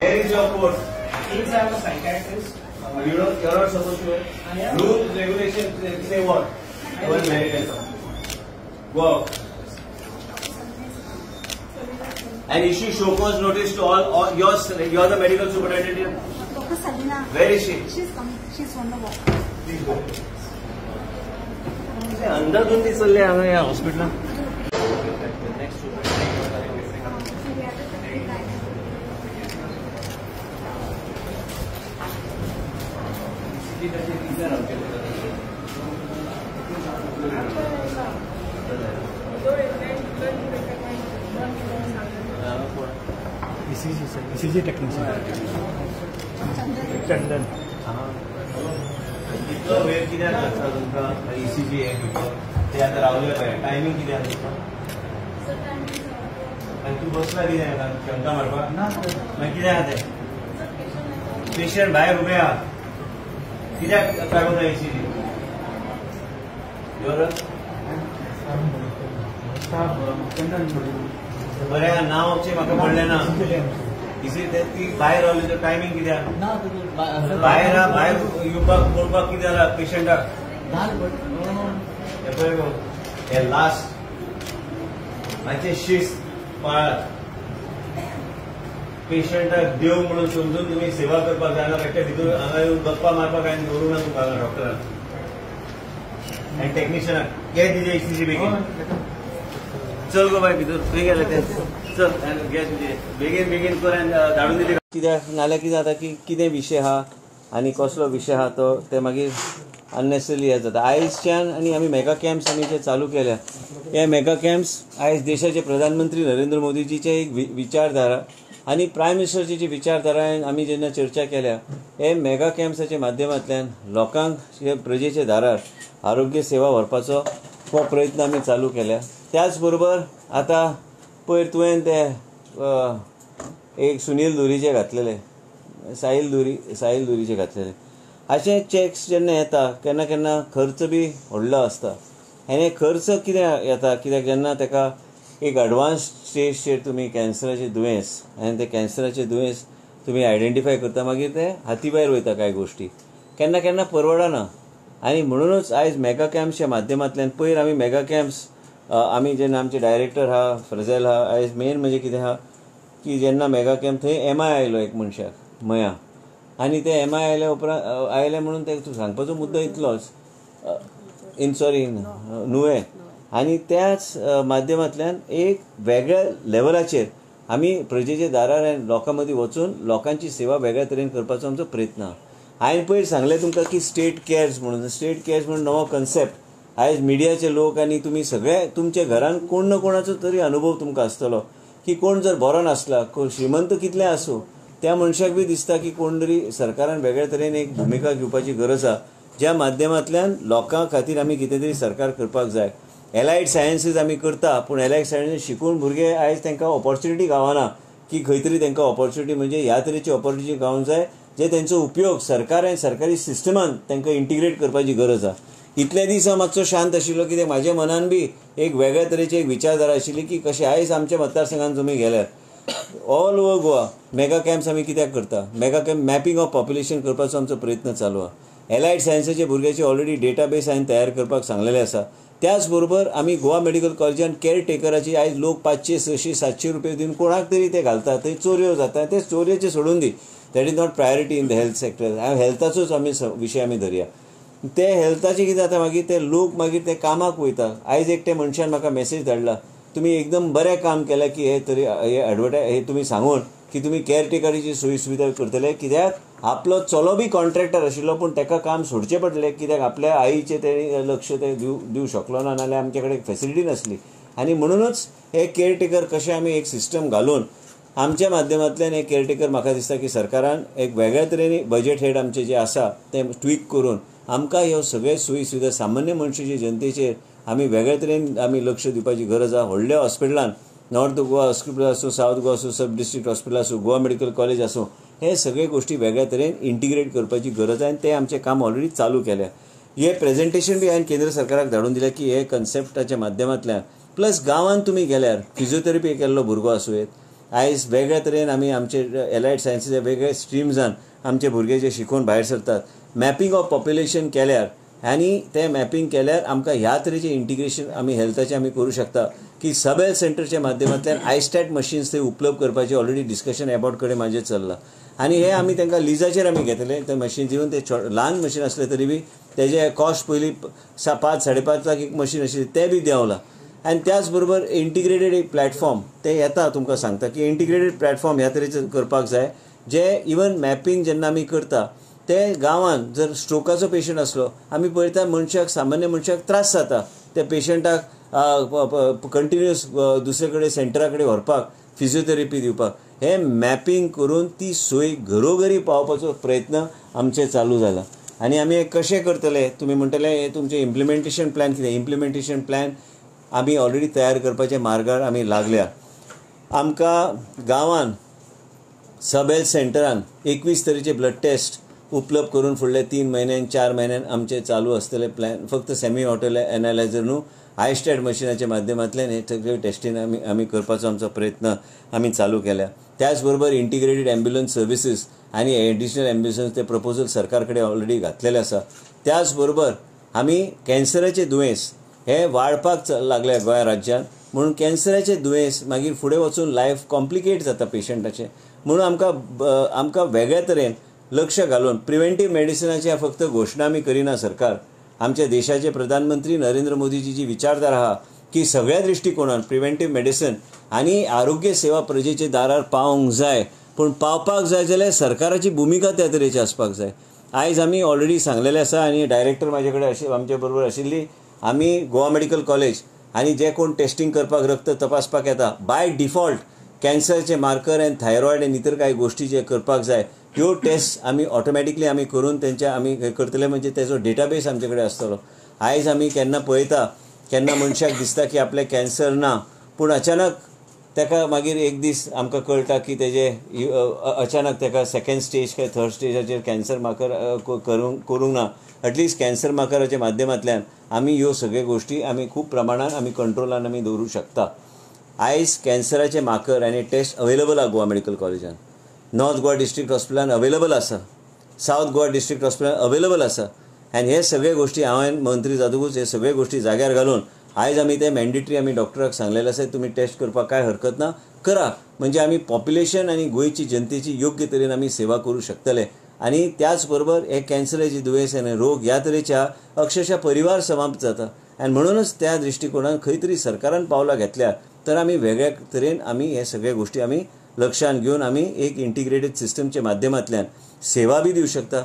Where is your course? Since I am a psychiatrist, You're not supposed to. Rules, regulations say what? Go and medical. Go out. And issue show cause notice to all you're the medical superintendent here. Dr. Salina. Where is she? She's coming. She's on the walk. Please go. अंदर दोन दिवस चलले हांगा या हॉस्पिटलान. ECG technician चंदन. इतलो वेळ कित्याक लागता तुमकां ECG हे घेवपाक? ते आतां रावले पळय टायमींग कित्याक तुमकां? आनी तूं बसला कित्याक शंका मारपाक? मागीर कित्याक तें? पेशंट भायर उबे आहा. कित्याक काडूंक जाय ECG? बरें नांवचें म्हाका पडलें ना. ती भायर रावली तर टायमींग कित्याक? भायर येवपाक बोलपाक कितें जाला पेशंटाक? हे पळय गो हे लास्ट मातशें शिस्त पाळात. पेशंटाक देव म्हणून समजून तुमी सेवा करपाक जाय. बेश्टे भितर हांगा येवन गप्पा मारपाक आनी दवरूंक ना तुमकां डॉक्टरान आनी टेक्निशियनाक. घे तुजे ECG बेगीन. चल गो बाय भितर खंय गेले ते. चल घे तुजे बेगीन बेगीन कर आनी धाडून दिली. कित्याक नाल्यार कितें जाता की कितें विशय आहा आनी कसलो विशय आहा तो ते मागीर अननेसेसरी हे जाता. आयजच्यान आनी आमी मेगा कॅम्प्स आमी जे चालू केल्या. हे मेगा कॅम्प्स आयज देशाचे प्रधानमंत्री नरेंद्र मोदीजीचे एक विचारधारा आनी प्रायम मिनिस्टरची जी विचारधारा आमी जेन्ना चर्चा केल्या हे मेगा कॅम्प्साच्या माध्यमांतल्यान लोकांक हे प्रजेच्या दारार आरोग्य सेवा व्हरपाचो हो प्रयत्न आमी चालू केल्या. त्याच बरोबर आतां पयर तुवें ते एक सुनील दुरीचे घातलेले साहिल दुरीचे घातलेले. अशे चॅक्स जेन्ना येता केन्ना केन्ना खर्च बी व्हडलो आसता. आनी खर्च कितें येता कित्याक जेन्ना ताका एक एडवान्स स्टेजचेर तुमी कॅन्सराचें दुयेंस आनी ते कॅन्सराचें दुयेंस तुमी आयडेंटिफाय करता मागीर ते हाती भायर वयता कांय गोश्टी केन्ना केन्ना परवडना. आनी म्हणूनच आयज मेगा कॅम्प्सच्या माध्यमांतल्यान पयर आमी मेगा कॅम्प्स आमी जेन्ना आमचे डायरेक्टर आहा फ्रजेल आहा आयज मेन म्हणजे कितें आहा की जेन्ना मेगा कॅम्प थंय MI आयलो एक मनशाक मया आनी ते MI आयल्या उपरांत आयले म्हणून ते सांगपाचो मुद्दो इतलोच नुवें आनी त्याच माध्यमांतल्यान एक वेगळ्या लेवलाचेर आमी प्रजेच्या दारार लोकां मदीं वचून लोकांची सेवा वेगळ्या तरेन करपाचो आमचो प्रयत्न आहा. हांवें पयर सांगलें तुमकां की स्टेट केअर्स म्हणून नवो कन्सेप्ट. आयज मिडियाचे लोक आनी तुमी सगळे तुमच्या घरान कोण ना कोणाचो तरी अनुभव तुमकां आसतलो की कोण जर बरो नासला श्रीमंत कितलें आसूं त्या मनशाक बी दिसता की कोण तरी सरकारान वेगळ्या तरेन एक भुमिका घेवपाची गरज आहा ज्या माध्यमांतल्यान लोकां खातीर आमी कितें तरी सरकार करपाक जाय. एलायड सायन्सीस आमी करता पूण एलायड सायन्सीस शिकून भुरगे आयज तांकां ऑपॉर्च्युनिटी गावना की खंय तरी तांकां ऑपॉर्च्युनिटी म्हणजे ह्या तरेची ऑपॉर्च्युनिटी गावूंक जाय जे तेंचो उपयोग सरकार आनी सरकारी सिस्टमान तांकां इंटिग्रेट करपाची गरज आहा. इतले दीस हांव मातसो शांत आशिल्लो कित्याक म्हाज्या मनान बी एक वेगळ्या तरेची एक विचारधारा आशिल्ली की कशें आयज आमच्या मतदारसंघान तुमी गेल्यार all over Goa mega camps आमी कित्याक करता. Mega camp mapping of population करपाचो आमचो प्रयत्न चालू आहा. एलायड सायन्साचे भुरग्याचे ऑलरेडी डेटाबेस हांवें तयार करपाक सांगलेले आसा. त्याच बरोबर आमी गोवा मेडिकल कॉलेजान केअर टेकराची आयज लोक 500, 600, 700 रुपया दिवन कोणाक तरी ते घालता थंय चोऱ्यो जाता. ते चोरयेचे सोडून दी. That is not priority in the health sector. हेल्थाचोच आमी विशय आमी धरया. ते हेल्थाचे कितें जाता मागीर ते लोक मागीर ते कामाक वयता. आयज एकटे मनशान म्हाका मेसेज धाडला तुमी एकदम बरें काम केलें की हे तरी हे तुमी सांगून की तुमी केअर टेकरीची सोयी सुविधा करतले कित्याक आपलो चलो बी कॉन्ट्रॅक्टर आशिल्लो पूण ताका काम सोडचें पडलें कित्याक आपल्या आईचें ते लक्ष ते दिवंक शकलो ना नाल्यार आमचे कडेन फॅसिलिटी नासली. आनी म्हणूनच हे केअर टेकर कशें आमी एक सिस्टम घालून आमच्या माध्यमांतल्यान हे केअर टेकर म्हाका दिसता की सरकारान एक वेगळ्या तरेन बजेट हेड आमचे जे आसा ते ट्वीक करून आमकां ह्यो सगळे सोयी सुविधा सामान्य मनशाचे जनतेचेर आमी वेगळ्या तरेन आमी लक्ष दिवपाची गरज आहा. व्हडल्या हॉस्पिटलान नॉर्थ गोवा हॉस्पिटल आसूं सावथ गोवा आसूं सब डिस्ट्रिक्ट हॉस्पिटल आसूं गोवा मेडिकल कॉलेज आसूं हे सगळे गोश्टी वेगळ्या तरेन इंटिग्रेट करपाची गरज आहे. ते आमचें काम ऑलरेडी चालू केल्या. हे प्रेझेंटेशन बी हांवें केंद्र सरकाराक धाडून दिलें की हे कन्सेप्टाच्या माध्यमांतल्यान प्लस गांवांत तुमी गेल्यार फिजिओथेरपी केल्लो भुरगो आसूं येत आयज वेगळ्या तरेन आमी आमचे एलायड सायन्सीच्या वेगळ्या स्ट्रिम्सांत आमचे भुरगे जे शिकून भायर सरतात मॅपींग ऑफ पॉप्युलेशन केल्यार आनी तें मॅपींग केल्यार आमकां ह्या तरेचें इंटिग्रेशन आमी हेल्थाचें आमी करूं शकता की सब हेल्थ सेंटरच्या माध्यमांतल्यान आयस्टॅट मशीन्स थंय उपलब्ध करपाचें ऑलरेडी डिस्कशन एबावट कडेन म्हाजें चल्लां आनी हे आमी तांकां लिजाचेर आमी घेतले ते मशीन दिवन ते ल्हान मशीन आसले तरी बी तेजे कॉस्ट पयलीं 5-5.5 लाख एक मशीन आशिल्ली ते बी देंवला आनी त्याच बरोबर इंटिग्रेटेड एक प्लॅटफॉर्म ते येता तुमकां सांगता की इंटिग्रेटेड प्लॅटफॉर्म ह्या तरेचें करपाक जाय जे इवन मॅपींग जेन्ना आमी करता ते गांवांत जर स्ट्रोकाचो पेशंट आसलो आमी पळयता मनशाक सामान्य मनशाक त्रास जाता त्या पेशंटाक कंटिन्युअस दुसरे कडेन सेंटरा कडेन व्हरपाक फिजिओथेरपी दिवपाक हे मॅपींग करून ती सोय घरोघरी पावपाचो प्रयत्न आमचे चालू जाला आनी आमी हे कशें करतले तुमी म्हणटले हे तुमचे इम्प्लिमेंटेशन प्लॅन कितें इम्प्लिमेंटेशन प्लॅन आमी ऑलरेडी तयार करपाचे मार्गार आमी लागल्या आमकां गांवांत सब हेल्थ सेंटरान 21 तरेचे ब्लड टेस्ट उपलब्ध करून फुडले 3 म्हयन्यान 4 म्हयन्यान आमचे चालू आसतले प्लॅन फक्त सेमी ऑटो एनालायझर न्हू आयस्टॅट मशिनाच्या माध्यमांतल्यान हे सगळे टेस्टींग आमी करपाचो आमचो प्रयत्न आमी चालू केल्या त्याच बरोबर इंटिग्रेटेड एम्ब्युलन्स सर्विसीस आनी एडिशनल एम्ब्युलन्स ते प्रपोजल सरकार कडेन ऑलरेडी घातलेले आसा त्याच बरोबर आमी कॅन्सराचे दुयेंस हे वाडपाक लागले गोंय राज्यांत म्हणून कॅन्सराचे दुयेंस मागीर फुडें वचून लायफ कॉम्प्लिकेट जाता पेशंटाचें म्हणून आमकां वेगळ्या तरेन लक्ष घालून प्रिव्हेंटीव मेडिसिनाची फक्त घोशणा आमी करिना सरकार आमच्या देशाचे प्रधानमंत्री नरेंद्र मोदीची जी विचारधारा आहा की सगळ्या दृश्टिकोनान प्रिव्हेंटीव मेडिसीन आनी आरोग्य सेवा प्रजेचे दारार पावंक जाय पूण पावपाक जाय जाल्यार सरकाराची भुमिका त्या तरेची आसपाक जाय आयज आमी ऑलरेडी सांगलेले आसा आनी डायरेक्टर म्हाजे कडेन आमचे बरोबर आशिल्ली आमी गोवा मेडिकल कॉलेज आनी जे कोण टेस्टिंग करपाक रक्त तपासपाक येता बाय डिफॉल्ट कॅन्सरचे मार्कर आनी थायरॉयड आनी इतर कांय गोश्टी जे करपाक जाय ह्यो टेस्ट आमी ऑटोमॅटिकली आमी करून तेंच्या आमी करतले म्हणजे तेजो डेटाबेस आमचे कडेन आसतलो आयज आमी केन्ना पळयता केन्ना मनशाक दिसता की आपले कॅन्सर ना पूण अचानक ताका मागीर एक दीस आमकां कळटा की तेजे अचानक ताका सेकंड स्टेज काय थर्ड स्टेजाचेर कॅन्सर मार्कर करूंक ना एटलिस्ट कॅन्सर मार्कराच्या माध्यमांतल्यान आमी ह्यो सगळ्यो गोश्टी आमी खूब प्रमाणात आमी कंट्रोलान आमी दवरूंक शकता आयज कॅन्सराचे मार्कर आनी टेस्ट अवेलेबल आहा गोवा मेडिकल कॉलेजान नॉर्थ गोवा डिस्ट्रिक्ट हॉस्पिटलान अवेलेबल आसा सावथ गोवा डिस्ट्रिक्ट हॉस्पिटलान अवेलेबल आसा आनी हे सगळे गोश्टी हांवें मंत्री जातकूच हे सगळे गोश्टी जाग्यार घालून आयज आमी ते मॅन्डेटरी आमी डॉक्टराक सांगलेले आसा तुमी टेस्ट करपाक काय हरकत ना करा म्हणजे आमी पॉप्युलेशन आनी गोंयची जनतेची योग्य तरेन आमी सेवा करूं शकतले आनी त्याच बरोबर हे कॅन्सराची दुयेंस आनी रोग ह्या तरेच्या अक्षरशः परिवार समाप्त जाता आनी म्हणूनच त्या दृश्टिकोनान खंय तरी सरकारान पावलां घेतल्यार तर आमी वेगळ्या तरेन आमी हे सगळे गोश्टी आमी लक्षांत घेवन आमी एक इंटिग्रेटेड सिस्टमच्या माध्यमांतल्यान सेवा बी दिवं शकता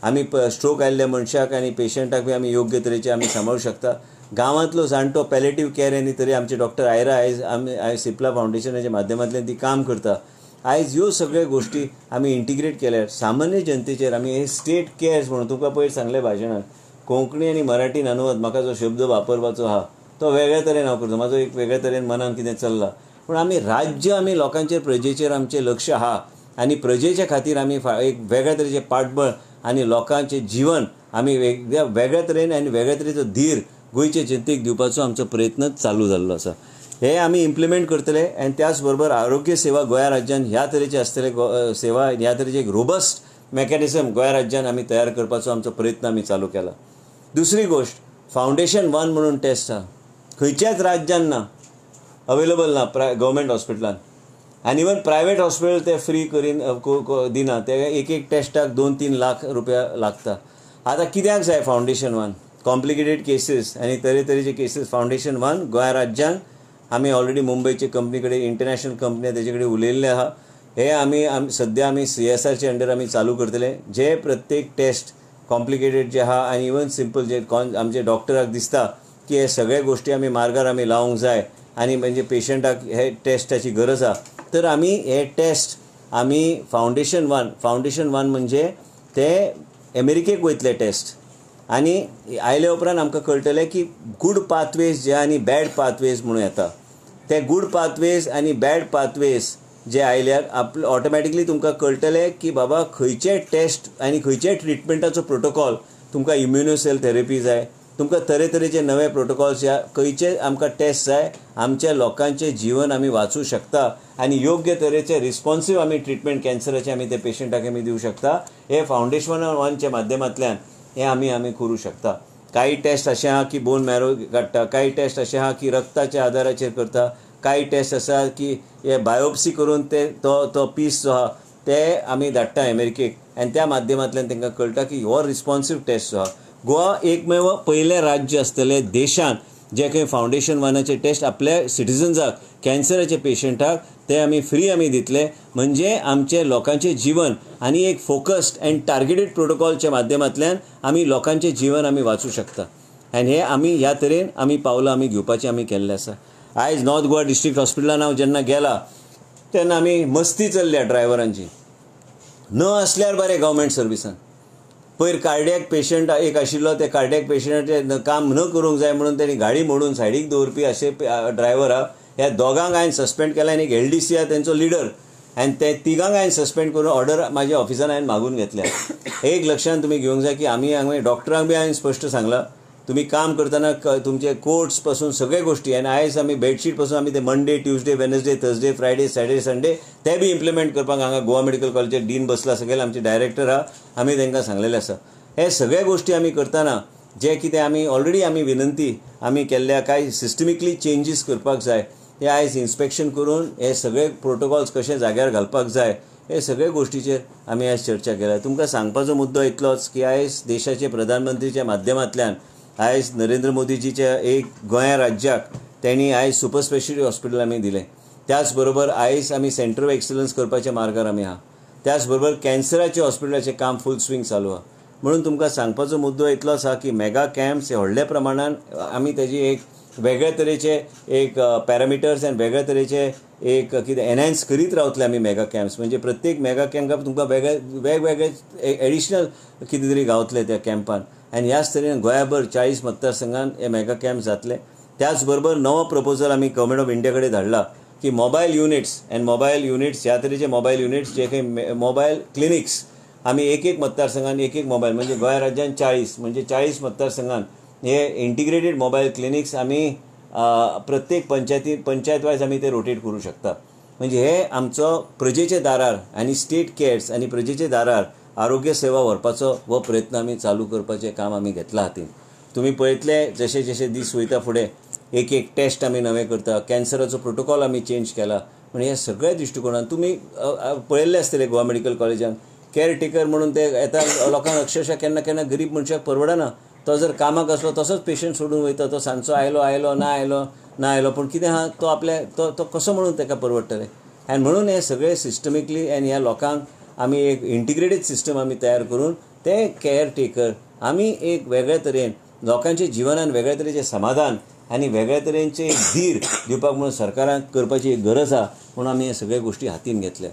आमी स्ट्रोक आयिल्ल्या मनशाक आनी पेशंटाक बी आमी योग्य तरेचे आमी सांबाळूं शकता गांवांतलो जाणटो पॅलेटिव्ह केअर आनी तरी आमचे डॉक्टर आयरा आयज सिप्ला फावंडेशनाच्या माध्यमांतल्यान ती काम करता आयज ह्यो सगळ्यो गोश्टी आमी इंटिग्रेट केल्यार सामान्य जनतेचेर आमी हे स्टेट केअर्स म्हणून तुमकां पयर सांगले भाशणान कोंकणी आनी मराठीन अनुवाद म्हाका जो शब्द वापरपाचो आहा तो वेगळ्या तरेन हांव करता म्हाजो एक वेगळ्या तरेन मनान कितें चल्लां पूण आमी राज्य आमी लोकांचेर प्रजेचेर आमचें लक्ष आहा आनी प्रजेच्या खातीर आमी एक वेगळ्या तरेचें पाठबळ आनी लोकांचें जीवन आमी वेगळ्या तरेन आनी वेगळ्या तरेचो धीर गोंयचे जनतेक दिवपाचो आमचो प्रयत्न चालू जाल्लो आसा हे आमी इम्प्लिमेंट करतले आनी त्याच बरोबर आरोग्य सेवा गोंया राज्यान ह्या तरेचे आसतले सेवा ह्या तरेचे एक रोबस्ट मेकॅनिझम गोंया राज्यान आमी तयार करपाचो आमचो प्रयत्न आमी चालू केला दुसरी गोश्ट फावंडेशन 1 म्हणून टेस्ट आहा खंयच्याच राज्यान ना अवेलेबल ना गव्हर्मेंट हॉस्पिटलान आनी इवन प्रायवेट हॉस्पिटल ते फ्री करीन दिना ते एक टेस्टाक 2-3 लाख रुपया लागता आतां कित्याक जाय फावंडेशन 1 कॉम्प्लिकेटेड केसीस आनी तरेतरेचे केसीस फावंडेशन 1 गोंया राज्यान आमी ऑलरेडी मुंबयचे कंपनी कडेन इंटरनॅशनल कंपनी तेजे कडेन उलयल्ले आहा हे आमी सद्या आमी CSRचे अंडर आमी चालू करतले जे प्रत्येक टेस्ट कॉम्प्लिकेटेड जे आहा आनी इवन सिंपल जे आमचे डॉक्टराक दिसता की हे सगळे गोश्टी आमी मार्गार आमी लावंक जाय आनी म्हणजे पेशंटाक हे टेस्टाची गरज आहा तर आमी हे टेस्ट आमी फावंडेशन 1 म्हणजे ते अमेरिकेक वयतले टेस्ट आनी आयले उपरांत आमकां कळटलें की गूड पाथवेज जे आनी बॅड पाथवेज म्हणून येता ते गूड पाथवेज आनी बॅड पाथवेज जे आयल्यार ऑटोमॅटिकली तुमकां कळटलें की बाबा खंयचे टेस्ट आनी खंयचे ट्रिटमेंटाचो प्रोटोकॉल तुमकां इम्युनोसेल थेरपी जाय तुमकां तरेतरेचे नवे प्रोटोकॉल्स या खंयचे आमकां टेस्ट जाय आमच्या लोकांचें जीवन आमी वाचूं शकता आनी योग्य तरेचे रिस्पॉन्सीव आमी ट्रिटमेंट कॅन्सराचे आमी ते पेशंटाक आमी दिवं शकता. हे फावंडेशन वनच्या माध्यमांतल्यान हे आमी करूं शकता. काही टेस्ट असे आहा की बोन मॅरो काडटा, काही टेस्ट असे आहा की रक्ताच्या आदाराचेर करता, काही टेस्ट आसा की हे बायोप्सी करून ते तो पीस जो आहा ते आमी धाडटा अमेरिकेक आनी त्या माध्यमांतल्यान तांकां कळटा की हो रिस्पॉन्सीव टेस्ट जो आहा. गोवा एकमेव पयलें राज्य आसतलें देशांत जे खंय फावंडेशन वनाचे टेस्ट आपल्या सिटिझन्साक कॅन्सराचे पेशंटाक ते आमी फ्री आमी दितले. म्हणजे आमचे लोकांचें जीवन आनी एक फोकस्ड अँड टार्गेटेड प्रोटोकॉलच्या माध्यमांतल्यान आमी लोकांचें जीवन आमी वाचूं शकता. आनी हे आमी ह्या तरेन आमी पावलां आमी घेवपाचें आमी केल्लें आसा. आयज नॉर्थ गोवा डिस्ट्रिक्ट हॉस्पिटलान हांव जेन्ना गेला तेन्ना आमी मस्ती चल्ल्या ड्रायव्हरांची. न आसल्यार बरें गव्हर्मेंट सर्विसान पयर कार्डियॅक पेशंट एक आशिल्लो, ते कार्डियॅक पेशंटाचें काम न करूंक जाय म्हणून तेणी गाडी मोडून सायडीक दवरपी अशे ड्रायव्हर आहा. ह्या दोगांक हांवें सस्पेंड केला आनी एक LDC आहा तेंचो लिडर आनी ते तिगांक हांवें सस्पेंड करून ऑर्डर म्हाज्या ऑफिसान हांवें मागून घेतल्या. एक लक्षांत तुमी घेवंक जाय की आमी हांवें डॉक्टरांक बी हांवें स्पश्ट सांगलां तुम्ही काम करताना तुमचे कोर्ट्स पासून सगळे गोष्टी आनी आयज आमी बेडशीट पासून आमी ते Monday Tuesday Wednesday Thursday Friday Saturday Sunday ते बी इम्प्लिमेंट करपाक हांगा गोवा मेडिकल कॉलेजीचे डीन बसला, सगळे आमचे डायरेक्टर आहा, आमी तांकां सांगलेले आसा. हे सगळे गोष्टी आमी करताना जे कितें आमी ऑलरेडी आमी विनंती आमी केल्ल्या कांय सिस्टमिकली चेंजीस करपाक जाय हे आयज इन्स्पेक्शन करून हे सगळे प्रोटोकॉल्स कशे जाग्यार घालपाक जाय हे सगळे गोष्टीचेर आमी आयज चर्चा केल्या. तुमकां सांगपाचो मुद्दो इतलोच की आयज देशाचे प्रधानमंत्रीच्या माध्यमांतल्यान आयज नरेंद्र मोदीजीच्या एक गोंया राज्याक त्यांनी आयज सुपर स्पेशलिटी हॉस्पिटल आमी दिलें. त्याच बरोबर आयज आमी सेंटर ऑफ एक्सलन्स करपाच्या मार्गार आमी आहा. त्याच बरोबर कॅन्सराचे हॉस्पिटलाचें काम फूल स्विंग चालू आहा. म्हणून तुमकां सांगपाचो मुद्दो इतलोच आहा की मेगा कॅम्प्स हे व्हडल्या प्रमाणान आमी तेजी एक वेगळ्या तरेचे एक पॅरामिटर्स आनी वेगळ्या तरेचे एक कितें एनहान्स करीत रावतले आमी मेगा कॅम्प्स. म्हणजे प्रत्येक मेगा कॅम्पाक तुमकां वेगवेगळे एडिशनल कितें तरी गावतले त्या कॅम्पान आनी ह्याच तरेन गोंयाभर 40 मतदारसंघान हे मेगा कॅम्प जातले. त्याच बरोबर नवो प्रपोजल आमी गव्हर्मेंट ऑफ इंडिया कडेन धाडला की मोबायल युनिट्स ह्या तरेचे मोबायल युनिट्स जे खंय मोबायल क्लिनिक्स आमी एक मतदारसंघान एक मोबायल म्हणजे गोंया राज्यान 40 म्हणजे 40 मतदारसंघान हे इंटिग्रेटेड मोबायल क्लिनिक्स आमी प्रत्येक पंचायत वायज आमी ते रोटेट करूं शकता. म्हणजे हे आमचो प्रजेचे दारार आनी स्टेट केअर्स आनी प्रजेचे दारार आरोग्य सेवा व्हरपाचो हो प्रयत्न आमी चालू करपाचें काम आमी घेतला हातीन. तुमी पळयतले जशे जशे दीस वयता फुडें एक टेस्ट आमी नवे करता, कॅन्सराचो प्रोटोकॉल आमी चेंज केला. म्हणजे हे सगळ्या दृश्टिकोनान तुमी पळयल्ले आसतले गोवा मेडिकल कॉलेजान केअर टेकर म्हणून ते येता लोकांक अक्षरशः केन्ना केन्ना गरीब मनशाक परवडना. तो जर कामाक असलो तसोच पेशंट सोडून वयता, तो सांजचो आयलो ना आयलो पूण कितें आहा तो आपल्या तो कसो म्हणून ताका परवडटले. आनी म्हणून हे सगळे सिस्टमिकली आनी ह्या लोकांक आमी एक इंटिग्रेटेड सिस्टम आमी तयार करून ते केअर टेकर आमी एक वेगळ्या तरेन लोकांच्या जिवनान वेगळ्या तरेचें समाधान आनी वेगळ्या तरेचे एक धीर दिवपाक म्हणून सरकाराक करपाची एक गरज आहा म्हणून आमी हे सगळे गोश्टी हातीन घेतल्या.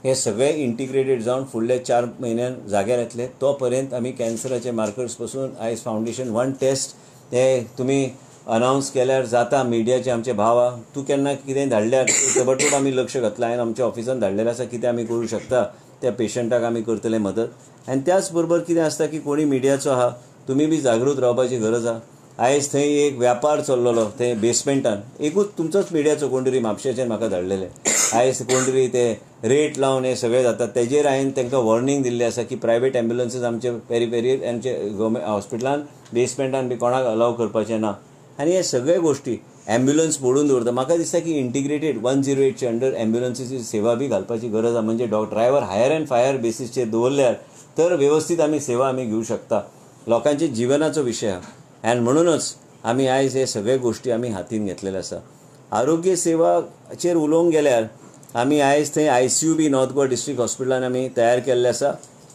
हे सगळे इंटिग्रेटेड जावन फुडले 4 म्हयन्यान जाग्यार येतले. तो पर्यंत आमी कॅन्सराचे मार्कर्स पासून आयज फावंडेशन वन टेस्ट हे तुमी अनावन्स केल्यार जाता. मिडियाचे आमचे भाव आहा, तूं केन्ना कितें धाडल्यार ताबडतोब आमी लक्ष घातलां. हांवें आमच्या ऑफिसान धाडलेलें आसा कितें आमी करूं शकता त्या पेशंटाक आमी करतले मदत. आनी त्याच बरोबर कितें आसता की कोणी मिडियाचो आहा तुमी बी जागृत रावपाची गरज आहा. आयज थंय एक व्यापार चल्लोलो थंय बेसमेंटान एकूच तुमचोच मिडियाचो कोण तरी म्हापशेच्यान म्हाका धाडलेले. आयज कोण तरी ते रेट लावन हे सगळे जातात तेजेर हांवें तांकां वॉर्निंग दिल्ली आसा की प्रायवेट एम्ब्युलन्सीस आमचे पेरी आमचे गव्हर्मेंट हॉस्पिटलान बेसमेंटान बी कोणाक अलाव करपाचें ना. आनी हे सगळे गोश्टी एम्ब्युलन्स मोडून दवरता. म्हाका दिसता की इंटिग्रेटेड 108चे अंडर एम्ब्युलन्सीची सेवा बी घालपाची गरज आहा. म्हणजे ड्रायव्हर हायर अँड फायर बेसीसचेर दवरल्यार तर वेवस्थीत आमी सेवा आमी घेवं शकता. लोकांच्या जिवनाचो विशय आहा आनी म्हणूनच आमी आयज हे सगळे गोश्टी आमी हातीन घेतलेले आसा. आरोग्य सेवाचेर उलोवंक गेल्यार आमी आयज थंय ICU बी नॉर्थ गोवा डिस्ट्रिक्ट हॉस्पिटलान आमी तयार केल्ले आसा.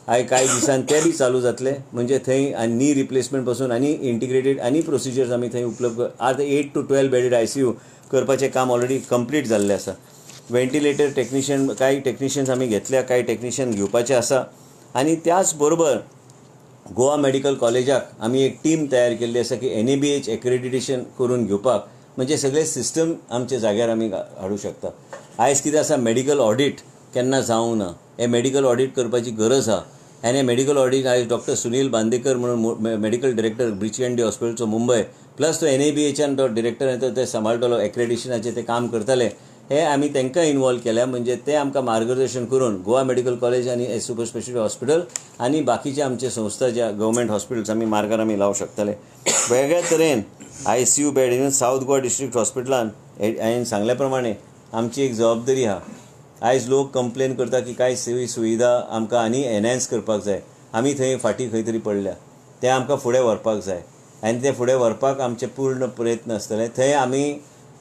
कांय दिसान ते बी चालू जातले. म्हणजे थंय नी रिप्लेसमेंट पासून आनी इंटिग्रेटेड आनी प्रोसिजर्स आमी थंय उपलब्ध आतां 8 to 12 बेडेड ICU करपाचें काम ऑलरेडी कंप्लीट जाल्लें आसा. वेंटिलेटर टेक्निशियन कांय टेक्निशियन्स आमी घेतल्या, कांय टेक्निशियन घेवपाचे आसा. आनी त्याच बरोबर गोवा मेडिकल कॉलेजाक आमी एक टीम तयार केल्ली आसा की NABH एक्रेडिटेशन करून घेवपाक. म्हणजे सगळे सिस्टम आमचे जाग्यार आमी हाडूं शकता. आयज कितें आसा मेडिकल ऑडिट केन्ना जावंक ना. हे मेडिकल ऑडिट करपाची गरज आहा. आनी मेडिकल ऑडिट आयज डॉक्टर सुनील बांदेकर म्हणून मेडिकल डायरेक्टर ब्रिचकँडी हॉस्पिटलचो मुंबय प्लस तो NABHन तो डिरेक्टर तो ते सांबाळटलो एक्रेडिशनाचें ते काम करताले हे आमी तांकां इन्वॉल्व केल्या म्हणजे ते आमकां मार्गदर्शन करून गोवा मेडिकल कॉलेज आनी सुपर स्पेशलिटी हॉस्पिटल आनी बाकीचे आमचे संस्था ज्या गव्हर्मेंट हॉस्पिटल्स आमी मार्गार आमी लावंक शकताले. वेगळ्या तरेन ICU bed even south Goa district हॉस्पिटलान हांवें सांगल्या प्रमाणे आमची एक जबाबदारी आहा. आयज लोक कंप्लेन करता की कांय सोयी सुविधा आमकां आनी एनहान्स करपाक जाय. आमी थंय फाटीं खंय तरी पडल्या ते आमकां फुडें व्हरपाक जाय आनी ते फुडें व्हरपाक आमचे पूर्ण प्रयत्न आसतले. थंय आमी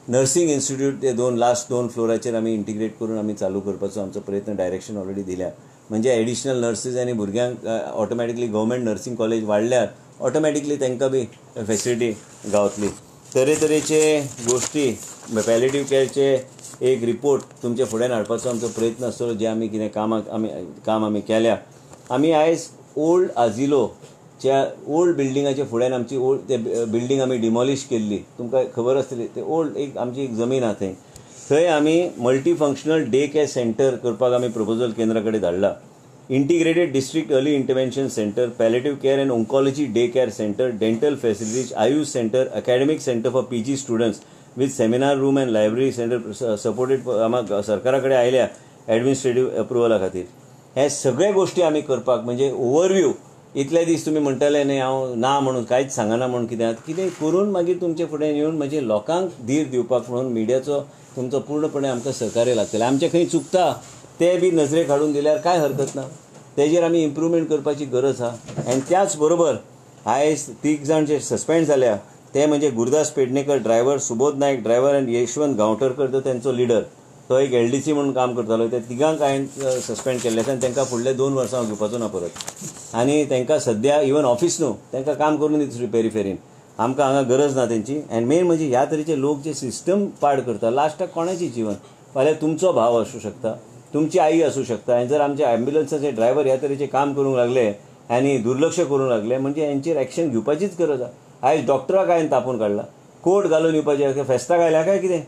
नर्सिंग इन्स्टिट्यूट ते लास्ट 2 फ्लोराचेर आमी इंटिग्रेट करून आमी चालू करपाचो आमचो प्रयत्न डायरेक्शन ऑलरेडी दिल्या. म्हणजे एडिशनल नर्सीस आनी भुरग्यांक ऑटोमॅटिकली गव्हर्मेंट नर्सिंग कॉलेज वाडल्यार ऑटोमॅटिकली तांकां बी फेसिलिटी गावतली. तरेतरेचे गोश्टी पॅलिएटिव्ह केअरचे एक रिपोर्ट तुमचे फुड्यान हाडपाचो आमचो प्रयत्न आसतलो जे आमी कितें काम आमी केल्या. आमी आयज ओल्ड आजिलोच्या ओल्ड बिल्डिंगाच्या फुड्यान आमची ओल्ड ते बिल्डींग आमी डिमॉलिश केल्ली तुमकां खबर आसतली. ते ओल्ड एक आमची एक जमीन आहा थंय आमी multi functional day care centre करपाक आमी प्रपोजल केंद्रा कडेन धाडला. Integrated district early intervention centre, palliative care end oncology day care centre, dental facilities, Ayush centre, academic centre for PG students with seminar room end library centre supported आम्हाला सरकारा कडेन आयल्या administrative अप्रुवला खातीर. हे सगळे गोष्टी आमी करपाक म्हणजे ओवरव्यू इतले दीस तुमी म्हणटाले न्ही हांव ना म्हणून कांयच सांगना म्हणून कितें करून मागीर तुमचे फुडें येवन म्हणजे लोकांक धीर दिवपाक म्हणून मिडियाचो तुमचो पूर्णपणे आमकां सहकार्य लागतलें. आमचें खंय चुकता ते बी नजरेक हाडून दिल्यार कांय हरकत ना. तेजेर आमी इम्प्रुवमेंट करपाची गरज आहा. आनी त्याच बरोबर आयज 3 जाण जे सस्पेंड जाल्या ते म्हणजे गुरुदास पेडणेकर ड्रायव्हर, सुबोध नायक ड्रायव्हर आनी यशवंत गांवटरकर तो तेंचो लिडर, तो एक LDC म्हणून काम करतालो. ते तिगांक हांवें सस्पेंड केल्ले आनी तांकां फुडले 2 वर्सां घेवपाचो ना परत. आनी तांकां सद्या इवन ऑफिस न्हू तांकां काम करून दिता पेरिफेरीन. आमकां हांगा गरज ना तेंची. आनी मेन म्हणजे ह्या तरेचे लोक जे सिस्टम पाड करता लास्टाक कोणाची जीवन फाल्यां तुमचो भाव आसूं शकता, तुमची आई आसूं शकता. आनी जर आमचे ॲम्ब्युलन्साचे ड्रायव्हर ह्या तरेचे काम करूंक लागले आनी दुर्लक्ष करूंक लागले म्हणजे हेंचेर एक्शन घेवपाचीच गरज आहा. आयज डॉक्टराक हांवें तापोवन काडला, कोट घालून येवपाचें फेस्ताक आयल्या काय कितें.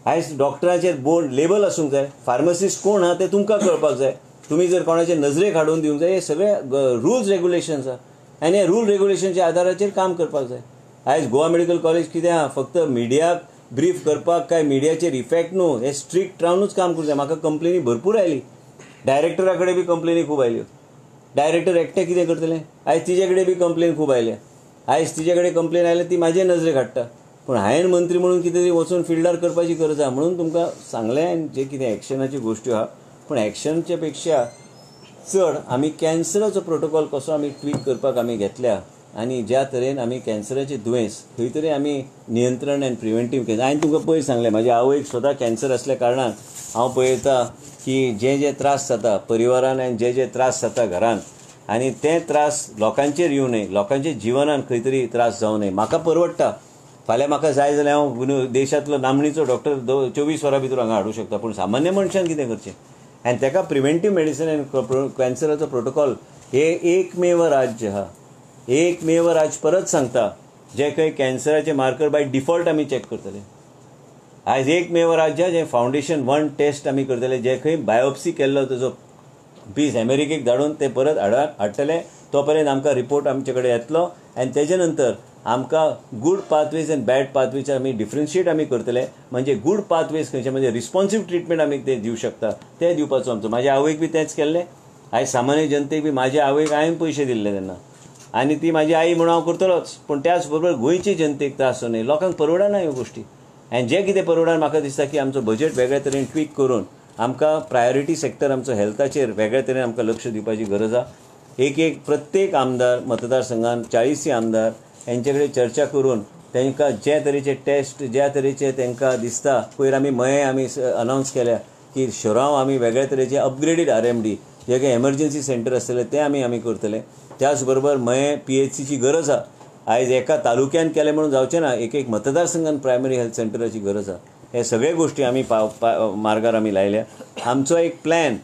आयज डॉक्टराचेर बोर्ड लेबल आसूंक जाय. फार्मासिस्ट कोण आहा ते तुमकां कळपाक जाय. तुमी जर कोणाचे नजरेक हाडून दिवंक जाय. हे सगळे रुल्स रेग्युलेशन्स आहा आनी हे रूल रेग्युलेशनच्या आदाराचेर काम करपाक जाय. आयज गोवा मेडिकल कॉलेज कितें आहा फक्त मिडियाक ब्रीफ करपाक काय मिडियाचेर इफेक्ट न्हू, हे स्ट्रिक्ट रावनूच काम करूं जाय. म्हाका कंप्लेनी भरपूर आयली, डायरेक्टरा कडेन बी कंप्लेनी खूब आयल्यो. डायरेक्टर एकटे कितें करतले. आयज तिजे कडेन बी कंप्लेन खूब आयल्या. आयज तिजे कडेन कंप्लेन आयल्या ती म्हाजे नजरेक हाडटा. पूण हांवें मंत्री म्हणून कितें तरी वचून फिल्डार करपाची गरज आहा म्हणून तुमकां सांगलें जे कितें एक्शनाच्यो गोश्टी आहा. पूण एक्शनच्या पेक्षा चड आमी कॅन्सराचो प्रोटोकॉल कसो आमी ट्वीक करपाक आमी घेतल्या आनी ज्या तरेन आमी कॅन्सराचें दुयेंस खंय तरी आमी नियंत्रण आनी प्रिव्हेंटीव केलें. हांवें तुमकां पयर सांगलें म्हाज्या आवयक स्वता कॅन्सर आसल्या कारणान हांव पळयता की जे त्रास जाता परिवारान आनी जे त्रास जाता घरान आनी ते त्रास लोकांचेर येवं न्हय, लोकांच्या जिवनान खंय तरी त्रास जावं न्हय. म्हाका परवडटा. फाल्यां म्हाका जाय जाल्यार हांव देशांतलो नामणीचो डॉक्टर 24 वरां भितर हांगा हाडूं शकता. पूण सामान्य मनशान कितें करचें. आनी ताका प्रिव्हेंटीव मेडिसीन आनी कॅन्सराचो प्रोटोकॉल हे एकमेव राज्य आहा. एकमेव राज्य परत सांगता जे खंय कॅन्सराचे मार्कर बाय डिफॉल्ट आमी चॅक करतले. आयज एकमेव राज्य जे फावंडेशन 1 टेस्ट आमी करतले जे खंय बायोप्सी केल्लो तेजो पीस अमेरिकेक धाडून ते परत हाडटले. तो पर्यंत आमकां रिपोर्ट आमचे कडेन येतलो आनी तेजे नंतर आमकां गूड पाथवेज आनी बॅड पाथवेज आमी डिफरन्शिएट आमी करतले. म्हणजे गूड पाथवेज खंयचे म्हणजे रिस्पॉन्सिव्ह ट्रिटमेंट आमी ते दिवं शकता ते दिवपाचो आमचो. म्हाज्या आवयक बी तेंच केल्लें. आयज सामान्य जनतेक बी म्हाज्या आवयक हांवें पयशे दिल्ले तेन्ना आनी ती म्हाजी आई म्हणून हांव करतलोच. पूण त्याच बरोबर गोंयचे जनतेक त्रास जावं न्हय, लोकांक परवडना ह्यो गोश्टी. आनी जे कितें परवडना म्हाका दिसता की आमचो बजेट वेगळ्या तरेन ट्वीक करून आमकां प्रायोरिटी सेक्टर आमचो हेल्थाचेर वेगळ्या तरेन आमकां लक्ष दिवपाची गरज आहा. एक प्रत्येक आमदार मतदारसंघान 40 आमदार हेंचे कडेन चर्चा करून तांकां जे तरेचे टेस्ट ज्या तरेचे तांकां दिसता पयर आमी अनावन्स केल्या की शहरांव आमी वेगळ्या तरेचे अपग्रेडेड RMD जे काही एमर्जन्सी सेंटर आसतले ते आमी करतले. त्याच बरोबर PHCची गरज आहा. आयज एका तालुक्यान केलें म्हणून जावचें ना, एक मतदारसंघान प्रायमरी हेल्थ सेंटराची गरज आहा. हे सगळे गोश्टी आमी मार्गार आमी लायल्या. आमचो एक प्लॅन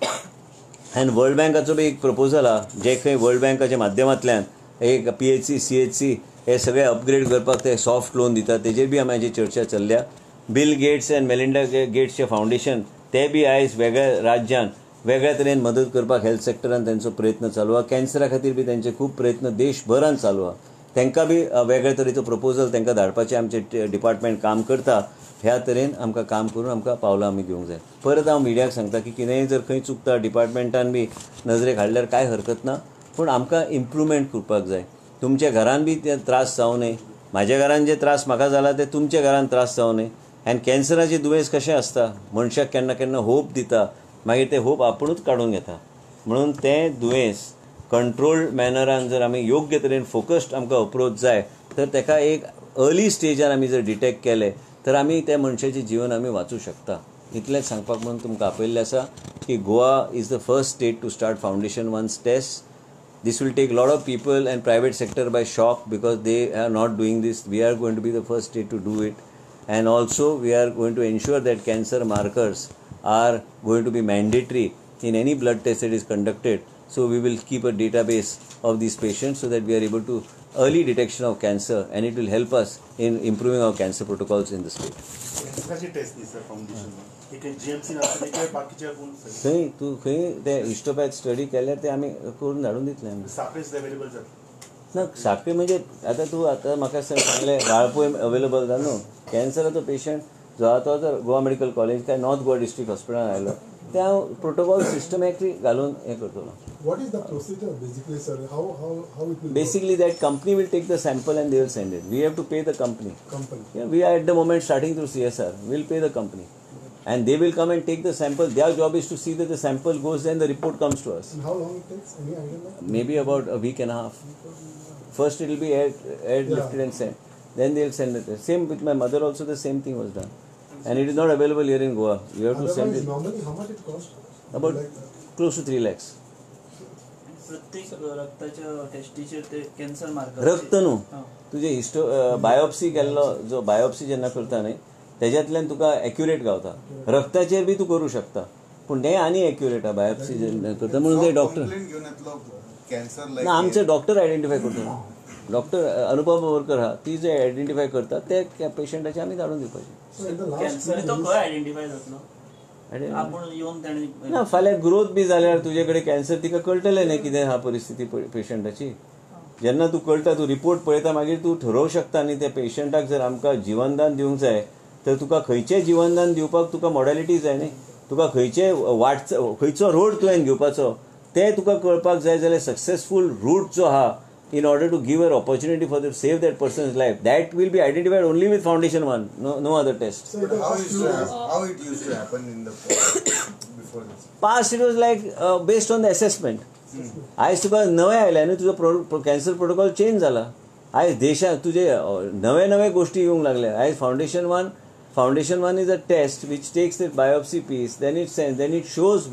आनी वर्ल्ड बँकाचो बी एक प्रपोजल आहा जे खंय वर्ल्ड बँकाच्या माध्यमांतल्यान एक PHC CHC हे सगळे अपग्रेड करपाक ते सॉफ्ट लोन दितात. तेजेर बी आमी चर्चा चल्ल्या. बिल गेट्स आनी मेलिंडा गेट्सचे फावंडेशन ते बी आयज वेगळ्या राज्यान वेगळ्या तरेन मदत करपाक हेल्थ सेक्टरान त्यांचो प्रयत्न चालू आहा. कॅन्सरा खातीर बी त्यांचे खूब प्रयत्न देशभरान चालू आहा. तांकां बी वेगळ्या तरेचो प्रपोजल तांकां धाडपाचें आमचें डिपार्टमेंट काम करता. ह्या तरेन आमकां काम करून आमकां पावलां आमी घेवंक जाय. परत हांव मिडियाक सांगता की कितेंय जर खंय चुकता डिपार्टमेंटान बी नजरेक हाडल्यार कांय हरकत ना, पूण आमकां इम्प्रुवमेंट करपाक जाय. तुमच्या घरान बी ते त्रास जावं न्हय. म्हाज्या घरान जे त्रास म्हाका जाला ते तुमच्या घरान त्रास जावं न्हय. आनी कॅन्सराचें दुयेंस कशें आसता, मनशाक केन्ना केन्ना होप दिता, मागीर ते होप आपुणूच काडून घेता. म्हणून तें दुयेंस कंट्रोल्ड मॅनरान जर आमी योग्य तरेन फोकस्ड आमकां अप्रोच जाय तर ताका एक अर्ली स्टेजान आमी जर डिटेक्ट केलें तर आमी त्या मनशाचें जीवन आमी वाचूं शकता. इतलेंच सांगपाक म्हणून तुमकां आपयल्लें आसा की Goa is the first state to start foundation 1 test. This will take a lot of people and private sector by shock because they are not doing this. We are going to be the first state to do it. And also we are going to ensure that cancer markers are going to be mandatory in any blood test that is conducted. So we will keep a database of these patients so that we are able to early detection of cancer, and it will help us in improving our cancer protocols in the state. कशी taste दिसता foundation एक GMC नासले किंवा बाकीच्या कोण खंय तूं खंय ते हिस्टोपॅथ स्टडी केल्यार ते आमी करून धाडून दितले आमी. साखळीच अवेलेबल जाता ना साखळी म्हणजे आतां म्हाका सांगलें वाळपय अवेलेबल जालो न्हू. कॅन्सराचो पेशंट जो आहा तो जर गोवा मेडिकल कॉलेज काय नॉर्थ गोवा डिस्ट्रिक्ट हॉस्पिटलान आयलो ते हांव प्रोटोकॉल सिस्टमॅटिकली घालून हें करतलो. What is the procedure basically, sir? How it will Basically that company will take the sample and they will send it. We have to pay the company. work? Company. Yeah, we are at the moment starting through CSR. We'll pay the company. And they will come and take the sample. Their job is to see that the sample goes there and the report comes to us. And how long it takes? Any idea? Like? Maybe about a week and a half. First it will be airlifted and sent. Then they'll send it. Same with my mother also, the same thing was done. And it is not available here in Goa. You have to send Otherwise, it normally how much it costs? about Like, close to 3 lakhs. प्रत्येक रक्ताच्या टेस्टीचेर ते cancer marker रक्त न्हू तुजे biopsy केल्लो जो biopsy जेन्ना करता न्ही तेज्यांतल्यान तुका एक्युरेट गावता. रक्ताचेर बी तूं करूं शकता पूण तें आनी एक्युरेट आहा बायोप्सी जेन्ना करता म्हणून ते डॉक्टर कॅन्सर ना आमचे डॉक्टर आयडेंटिफाय करता. डॉक्टर अनुभव बोरकर आहा ती जे आयडेंटिफाय करता ते पेशंटाचे आमी धाडून दिवपाचे. so in the last cancer few तो days, खंय आयडेंटिफाय जातलो आपण येवन ताणी ना फाल्यां ग्रोथ बी जाल्यार तुजे कडेन कॅन्सर तिका कळटलें न्ही कितें आहा परिस्थिती पेशंटाची. जेन्ना तूं कळटा तूं रिपोर्ट पळयता मागीर तूं ठरोवं शकता न्ही त्या पेशंटाक जर आमकां जिवनदान दिवंक जाय तर तुका खंयचें जिवनदान दिवपाक तुका मॉडॅलिटी जाय न्ही. तुका खंयचो रोड तुवें घेवपाचो तें तुका कळपाक जाय जाल्यार सक्सेसफूल रूट जो आहा in order to give an opportunity for them to save that person's life, that will be identified only with Foundation 1, no other test. so in the how last few days, it used to happen in the before this? Past it was like based on the assessment. आयज तुका नवें आयल्या न्ही तुजो cancer protocol change जाला. आयज देशांत तुजे नवे गोश्टी येवंक लागल्या. आयज foundation one is a test which takes the biopsy piece, then it shows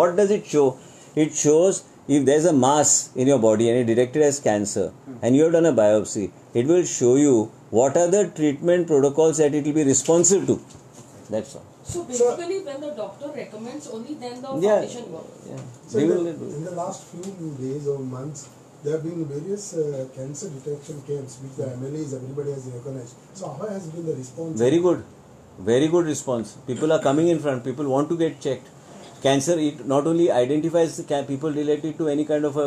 what does it show? It shows if there is a mass in your body and it detected as cancer and you have done a biopsy, it will show you what are the treatment protocols that it will be responsive to. That's all. So basically, when the doctor recommends, only then the Yeah. foundation works. Yeah. so We in will the, do it. in the last few days or months, there have been various cancer detection camps which the MLAs, everybody has recognized. So how has been the response? Very good response. People are coming in front. People want to get checked. Cancer, it not only identifies people related to any kind of a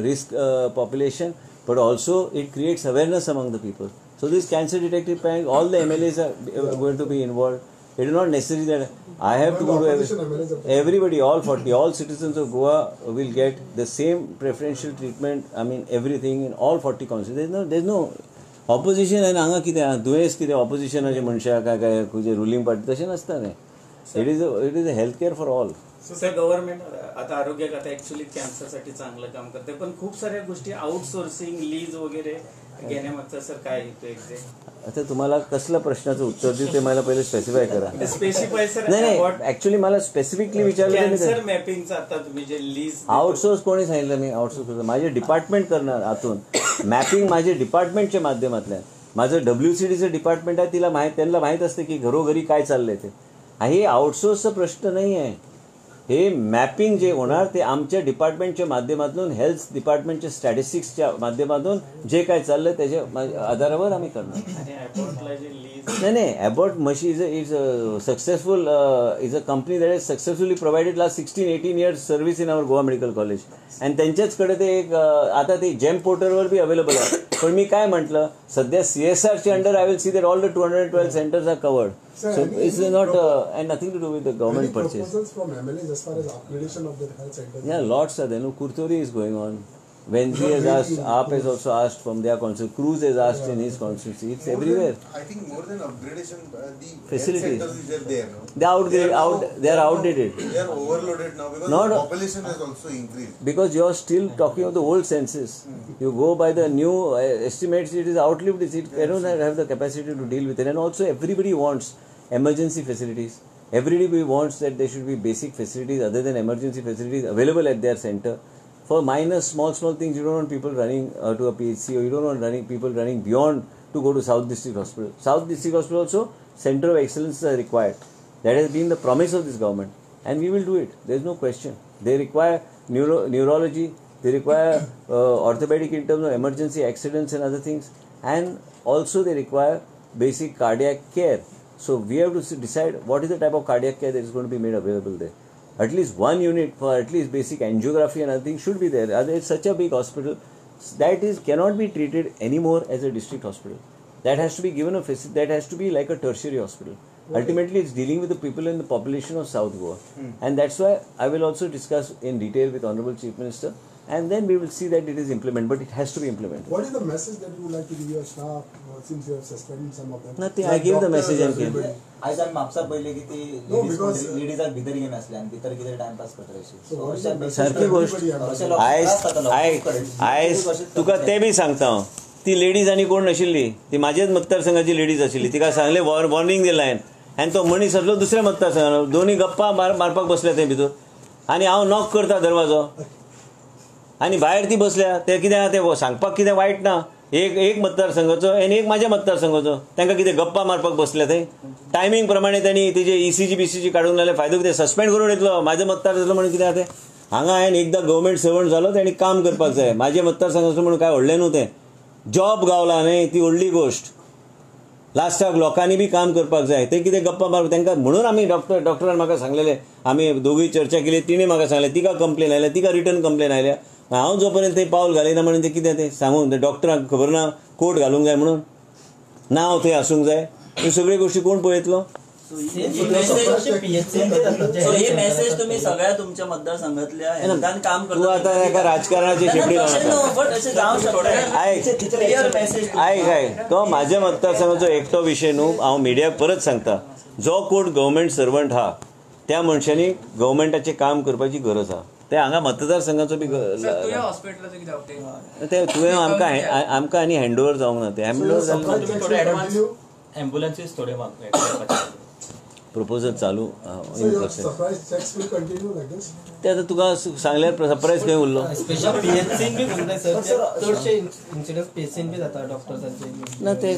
risk population, but also it creates awareness among the people. So this cancer detective panel, all the MLAs are going to be involved. It is not necessary that I have to go to everybody, all 40, all citizens of Goa will get the same preferential treatment. I mean everything in all 40 councils. There is no opposition and हांगा कितें दुयेंस कितें ऑपोजिशनाचे मनशाक काय तुजे ruling party तशें नासता न्ही. It is a health care for all. Sir government आता आरोग्य खातं ऍक्च्युली कॅन्सरसाठी चांगलं काम करते पण खूप साऱ्या गोष्टी आउटसोर्सिंग लीज वगैरे घेण्यामागचा सर काय येतो एक्झॅक्ट. आता तुम्हाला कसल्या प्रश्नाचं उत्तर देऊ ते मला पहिले स्पेसिफाय करा. स्पेसिफाय सर नाही ऍक्च्युली मला स्पेसिफिकली विचारलं कॅन्सर मॅपिंगचं आता तुम्ही जे लीज आउटसोर्स कोणी सांगितलं मी आउटसोर्स करतो. माझे डिपार्टमेंट करणार आतून मॅपिंग माझे डिपार्टमेंटच्या माध्यमातल्यान. माझं WCDचं डिपार्टमेंट आहे त्यांना माहीत असते की घरोघरी काय चाललंय ते. हे आउटसोर्सचा प्रश्न नाही आहे. हे मॅपिंग जे होणार ते आमच्या डिपार्टमेंटच्या माध्यमातून हेल्थ डिपार्टमेंटच्या स्टॅटिस्टिक्सच्या माध्यमातून जे काय चाललंय त्याच्या आधारावर आम्ही करणार. आणि अकाउंटला जे लीज नाही Abbott machine is a successful is a company that has successfully provided last 16-18 years service in our Goa Medical College. आणि त्यांच्याचकडे ते एक आता ते जेम पोर्टलवर बी अवेलेबल आहे. पण मी काय म्हटलं, सध्या CSRच्या under I will see that all the 212 centres are covered. So it's not and nothing to do with the government purchase. proposals from MLAs as far as upgradation of the health centers? Yeah, lots are there. No, Kurtori is going on. Venzi has asked, AAP has also asked from their constituency. Cruz has asked in his constituency. It's everywhere. I think more than upgradation, the Facilities. health centers which are there now. They are outdated. They are overloaded now because Not- the population has also increased. Because you are still talking of the old census. You go by the new estimates, it is outlived. They don't have the capacity to deal with it. And also everybody wants emergency facilities. Everybody wants that there should be basic facilities other than emergency facilities available at their center. For minor, small things, you don't want people running to a PHC, or you don't want people running beyond to go to South District Hospital. South District Hospital also, center of excellence are required. That has been the promise of this government. And we will do it. There is no question. They require neurology, they require orthopedic in terms of emergency accidents and other things. And also they require basic cardiac care. So we have to decide what is the type of cardiac care that is going to be made available there. At least one unit for at least basic angiography and other things should be there. It's such a big hospital that cannot be treated anymore as a district hospital. That has to be given a facility. That has to be like a tertiary hospital. Ultimately, it's dealing with the people and the population of South Goa, and that's why I will also discuss in detail with Honorable Chief Minister, and then we will see that it is implemented. But it has to be implemented. What is the message that you would like to give your staff since you have suspended some of them? Nothing. Like I give the doctors, message and came. everybody. आयज आमी म्हापसा पयले की ती No, because- लेडीजाक भितर घेवन आसले आनी भितर कितें टायमपास करता So what is the message सारकी to गोष्ट. everybody? अशें लोक आयज तुका ते बी सांगता हांव. ती लेडीज आनी कोण नाशिल्ली, ती म्हाजेच मतदारसंघाची लेडीज आशिल्ली. तिका सांगले वॉर्निंग दिला हांवें, आनी तो मनीस असलो दुसऱ्या मतदारसंघान. दोन्ही गप्पा मारपाक बसल्या थंय भितर, आनी हांव नॉक करता दरवाजो, आनी भायर ती बसल्या. ते कितें ते सांगपाक कितें वायट ना. एक मतदारसंघाचो आनी एक म्हाज्या मतदारसंघाचो, तांकां कितें गप्पा मारपाक बसल्या थंय. टायमींग प्रमाणे तांणी तेजे ECG BCG काडूंक लायले. फायदो कितें, सस्पेंड करून येतलो. म्हाजो मतदार जातलो म्हणून कितें तें हांगा हांवें एकदां गव्हर्मेंट सर्वंट जालो, ताणी काम करपाक जाय. म्हाज्या मतदारसंघाचो म्हणून काय व्हडलें न्हू तें. जॉब गावला न्हय ती व्हडली गोश्ट. लास्टाक लोकांनी बी काम करपाक जाय. ते कितें गप्पा मारप तांकां म्हणून आमी डॉक्टरान म्हाका सांगलेलें. आमी दोगूय चर्चा केली. तिणें म्हाका सांगलें तिका कंप्लेन आयल्या, तिका रिटर्न कंप्लेन आयल्या. हांव जो पर्यंत थंय पावल घालिना म्हणून ते कितें तें सांगून ते डॉक्टरांक खबर ना कोट घालूंक जाय म्हणून, नांव थंय आसूंक जाय. ह्यो सगळ्यो गोश्टी कोण पळयतलो? ही मेसेज तुम्ही सगळ्या तुमच्या मतदारसंघातल्या हेल्थान काम तू आता एका राजकारणाची शेपडी आयक तो म्हाज्या मतदारसंघाचो एकटो विशय न्हू. हांव मिडियाक परत सांगता, जो कोण गव्हर्मेंट सर्वंट हा त्या मनशांनी गव्हर्मेंटाचें काम करपाची गरज आहा. ते हांगा मतदारसंघाचो बी ते तुवें आमकां आनी हँडओवर जावंक ना. ते हँडओवर जालें. एम्बुलन्सीस थोडे प्रपोजल चालू So your surprise checks will continue like this? ते आता तुका सांगल्यार सरप्रायज खंय उरलो. स्पेशल PHCन बी म्हणटाय सर चडशे इन्सिडंट PHCन बी जाता डॉक्टर्सांचे ना ते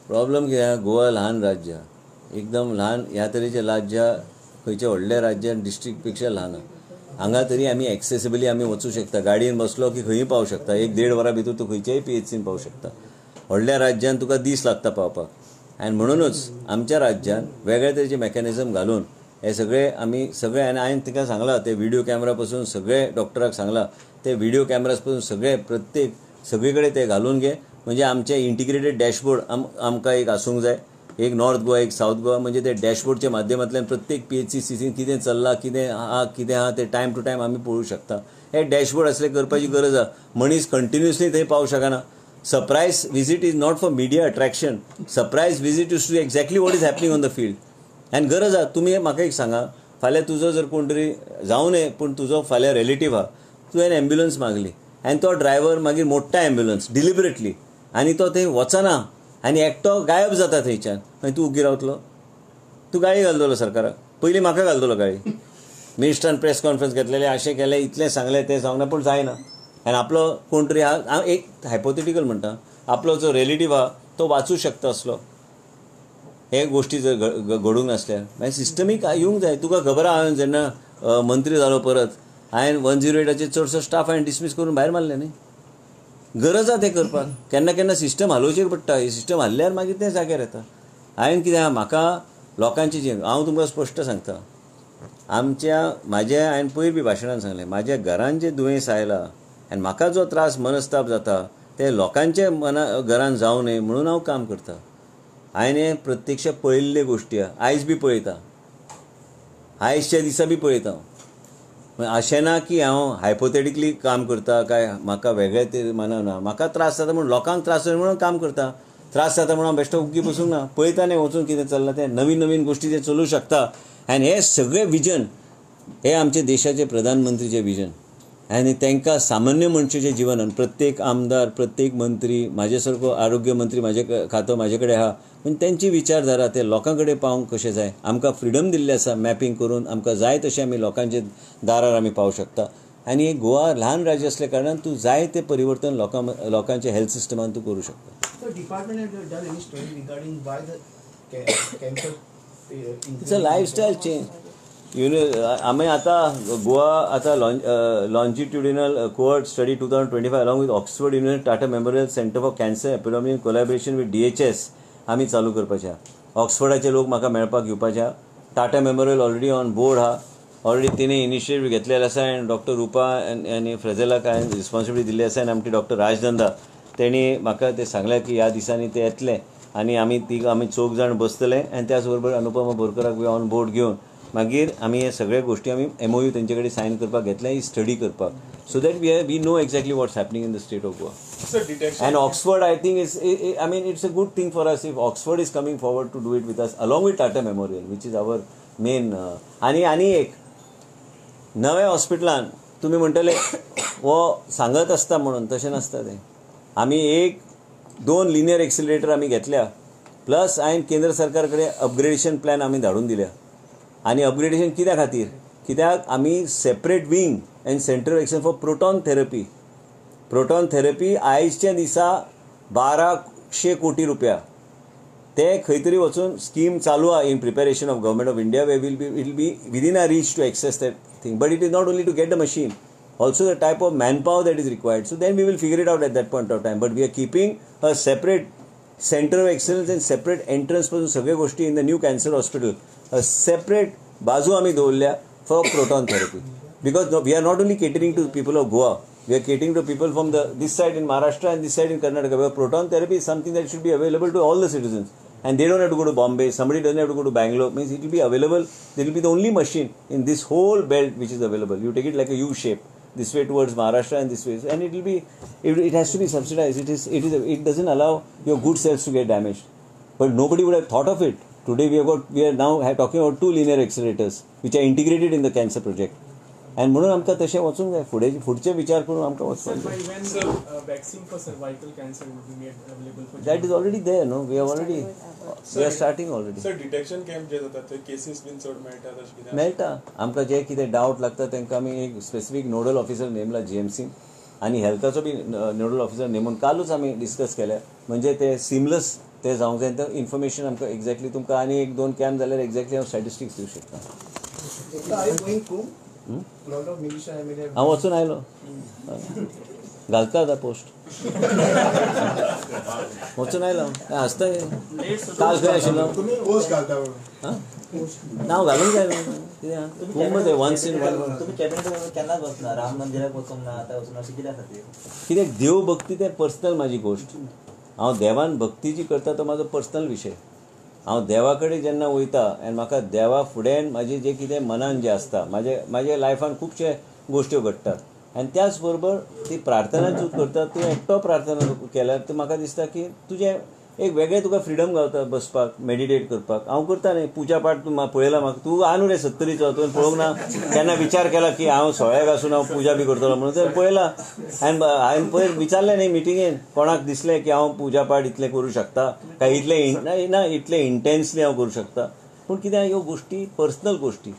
प्रॉब्लेम कितें, गोवा ल्हान राज्य, एकदम ल्हान. ह्या तरेचें राज्य खंयच्या व्हडल्या राज्यान डिस्ट्रिक्ट पेक्षा ल्हान. हांगा तरी आमी एक्सेसिबली आमी वचूं शकता. गाडयेन बसलो की खंयी पावूं शकता. 1-1.5 वरां भितर तूं खंयच्याय PHCन पावूं शकता. व्हडल्या राज्यान तुका दीस लागता पावपाक. आनी म्हणूनच आमच्या राज्यान वेगळ्या तरेचे मेकॅनिझम घालून हे सगळे आमी सगळे, आनी हांवें तिका सांगलां ते व्हिडिओ कॅमेरा पासून सगळे डॉक्टराक सांगलां ते व्हिडिओ कॅमेराज पासून सगळे प्रत्येक सगळे कडेन ते घालून घे. म्हणजे आमचे इंटिग्रेटेड डॅशबोर्ड आमकां एक आसूंक जाय. एक नॉर्थ गोवा एक साऊथ गोवा. म्हणजे ते डॅशबोर्डच्या माध्यमांतल्यान प्रत्येक PHC सीसीन कितें चल्लां, कितें आहा ते टायम टू टायम आमी पळोवंक शकता. हे डॅशबोर्ड असले करपाची गरज आहा. मनीस कंटिन्युअसली थंय पावूंक शकना. Surprise visit is not for media attraction. Surprise visit is to do exactly what is happening on the field. And गरज आहा. तुम्ही म्हाका एक सांगा, फाल्यां तुजो जर कोण तरी जावं नये पूण तुजो फाल्यां रिलेटीव आहा, तुवें एम्ब्युलन्स मागली आनी तो ड्रायव्हर मागीर मोडटा एम्ब्युलन्स डिलिबरेटली आनी तो थंय वचना आनी एकटो गायब जाता थंयच्यान, मागीर तूं उगी रावतलो? तूं गाळी घालतलो सरकाराक? पयलीं म्हाका घालतलो गाळी. मिनिस्टरान प्रेस कॉन्फरन्स घेतलेले, अशें केलें, इतलें सांगलें, तें सांगना, पूण जायना. आनी आपलो कोण तरी हांव एक हायपोथेटिकल म्हणटा, आपलो जो रिलेटीव आहा तो वाचूं शकता असलो हे गोश्टी जर घडूंक नासल्यार मागीर सिस्टमीक येवंक जाय. तुका खबर आहा हांवें जेन्ना मंत्री जालो परत हांवें 108चे चडसो स्टाफ हांवें डिसमीस करून भायर मारले न्ही. गरज आसा तें करपाक. केन्ना केन्ना सिस्टम हालोवचें पडटा. ही सिस्टम हाल्ल्यार मागीर तें जाग्यार येता. हांवें कितें म्हाका लोकांची जी हांव तुमकां स्पश्ट सांगता, हांवें पयर बी भाशणान सांगलें, म्हाज्या घरान जें दुयेंस आयलां आनी म्हाका जो त्रास मनस्ताप जाता ते लोकांच्या घरान जावं न्हय म्हणून हांव काम करतां. हांवें हें प्रत्यक्ष पळयल्ल्यो गोश्टी आयज बी पळयतां, आयजच्या दिसा बी पळयतां. अशें ना की हांव हायपोथेटिकली काम करता काय म्हाका वेगळें ते मानना. म्हाका त्रास जाता म्हणून लोकांक त्रास जाता म्हणून काम करता. त्रास जाता म्हणून हांव बेश्टो उग्गी बसूंक ना. पळयता न्ही वचून कितें चल्लां तें, नवीन नवीन गोश्टी ते चलूंक शकता. आनी हे सगळे विजन हे आमचे देशाचे प्रधानमंत्रीचे विजन. आनी तांकां सामान्य मनशाचें जिवनान प्रत्येक आमदार, प्रत्येक मंत्री, म्हाजे सारको आरोग्य मंत्री म्हाजे खातो म्हाजे कडेन आहा, पूण तेंची विचारधारा ते लोकां कडेन पावंक कशें जाय. आमकां फ्रिडम दिल्लें आसा मॅपींग करून, आमकां जाय तशें आमी लोकांचे दारार आमी पावूंक शकता. आनी गोवा ल्हान राज्य असल्या कारणान तूं जाय तें परिवर्तन लोकांच्या हेल्थ सिस्टमान तूं करूं शकता. So department has done any study regarding why the cancer it's a lifestyle change. आमी आतां गोवा आतां longitudinal cohort study 2025 along with Oxford university Tata memorial centre for cancer epidemic in collaboration with DHS आमी चालू करपाचे. ऑक्सफर्डाचे लोक म्हाका मेळपाक येवपाचे. Tata memorial already on board आहा. ऑलरेडी तिने इनिशिएटीव घेतलेले आसा आनी डॉक्टर रुपा आनी फ्रेझेलाक हांवें रिस्पॉन्सिबिलिटी दिल्ली आसा आनी आमचे डॉक्टर राजनंदा तेणी म्हाका ते सांगलें की ह्या दिसांनी ते येतले आनी आमी चौग जाण बसतले आनी त्याच बरोबर अनुपमा बोरकराक बी ऑन बोर्ड घेवन मागीर आमी हे सगळे गोश्टी आमी MOU तेंचे कडेन सायन करपाक घेतले ही स्टडी करपाक, so that we know exactly what's happening in the state of Goa. And Oxford, I think it's a good thing for us if Oxford is coming forward to do it with us along with Tata Memorial, which is our main. आणि एक नव्या हॉस्पिटलान तुम्ही म्हणटले वो सांगत असता म्हणून, तशें नासता तें. आमी 1-2 लिनियर एक्सिलरेटर आमी घेतल्या, प्लस हांवें केंद्र सरकार कडेन अपग्रेडेशन प्लॅन आमी धाडून दिल्या. आनी अपग्रेडेशन कित्या खातीर? कित्याक आमी separate wing and centre of excellence for proton therapy आयजच्या दिसा 1200 कोटी रुपया ते खंय तरी वचून स्कीम चालू आहा in preparation of government of India, way it will be within a reach to access that thing. But it is not only to get the machine, also the type of manpower that is required. So then we will figure it out at that point of time. But we are keeping a separate center of excellence and separate entrance पासून सगळे गोष्टी in the new cancer hospital. A separate बाजू आमी दवरल्या for proton therapy. Because we are not only catering to people of Goa, we are catering to people from this side in Maharashtra and this side in Karnataka. Where proton therapy is something that should be available to all the citizens. And they don't have to go to Bombay, somebody doesn't have to go to Bangalore. Means it will be available. It will be the only machine in this whole belt which is available. You take it like a U shape. This way towards Maharashtra and this way, and it will be. It has to be subsidized. It doesn't allow your good cells to get damaged. But nobody would have thought of it. Today we are now talking about 2 linear accelerators which are integrated in the cancer project. And म्हणून आमकां तशें वचूंक जाय. फुडचे विचार करून आमकां वचपाक जाय. Vaccine for cervical cancer will be made available for. That is already there, no? We are starting already. Sir, detection camp जे जातात ते केसेस बीन चड मेळटा तशें कितें? मेळटा. आमकां जे कितें डावट लागता तांकां आमी एक स्पेसिफीक नोडल ऑफिसर नेमला GMC आनी हेल्थाचो बी नोडल ऑफिसर नेमून कालूच आमी डिस्कस केल्या. म्हणजे ते सिमलस ते जावंक जाय. तर इन्फॉर्मेशन आमकां एक्झॅक्टली तुमकां आनी 1-2 कॅम्प जाल्यार एक्झॅक्टली हांव स्टॅटिस्टिक्स दिवंक शकता. हांव वचून आयलो, घालता आतां पोस्ट वचून आयलो. आसता काल खंय आशिल्लो पोस्ट घालता नांव घालूंक जाय कितें ते वन्स इन वन. तुम्ही कॅबिनेट केन्नाच वचना, राम मंदिराक वचूंक ना, आतां वचून अशें कित्या खातीर? कित्याक देव भक्ती तें पर्सनल म्हाजी गोश्ट. हांव देवान भक्ती जी करता तो म्हाजो पर्सनल विशय. हांव देवा कडेन जेन्ना वयता आनी म्हाका देवा फुड्यान म्हाजें जें कितें मनान जें आसता, म्हाज्या लायफान खुबशे गोश्ट्यो घडटात आनी त्याच बरोबर ती प्रार्थना तूं करता, तूं एकटो प्रार्थना केल्यार तर म्हाका दिसता की तुजें एक वेगळें तुका फ्रिडम गावता बसपाक, मेडिटेट करपाक. हांव करता न्ही पुजा पाठ. तूं पळयला म्हाका, तूं आनू रे 70चो, तुवें पळोवंक ना केन्ना विचार केला की हांव सोळ्याक आसून हांव पुजा बी करतलो म्हणून. तर पळयला हांवें पयर विचारलें न्ही मिटिंगेन कोणाक दिसलें की हांव पुजा पाठ इतलें करूं शकता काय, इतलें इंटेन्सली हांव करूं शकता. पूण कित्याक ह्यो गोश्टी पर्सनल गोश्टी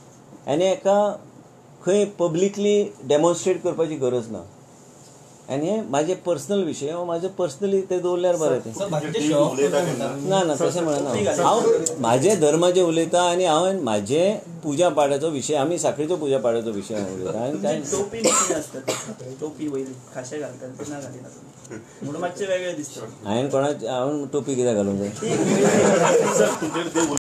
आनी एका खंय पब्लिकली डेमॉन्स्ट्रेट करपाची गरज ना. आनी हे म्हाजे पर्सनल विशय हांव म्हाजे पर्सनली ते दवरल्यार बरें तें सर बाकीचे शो ऑफ करता म्हणटा ना ना तशें म्हणना हांव म्हाजे धर्माचें उलयतां आनी हांवें म्हाजे पुजा पाठाचो विशय आमी साखळेचो पुजा पाठाचो विशय हांव उलयतां आनी काय टोपी कितें आसता टोपी वयली खाशे घालतात ते ना घालिना तुम्ही म्हणून मातशें वेगळें दिसता हांवें टोपी कित्याक घालूंक जाय सर तुमचे ते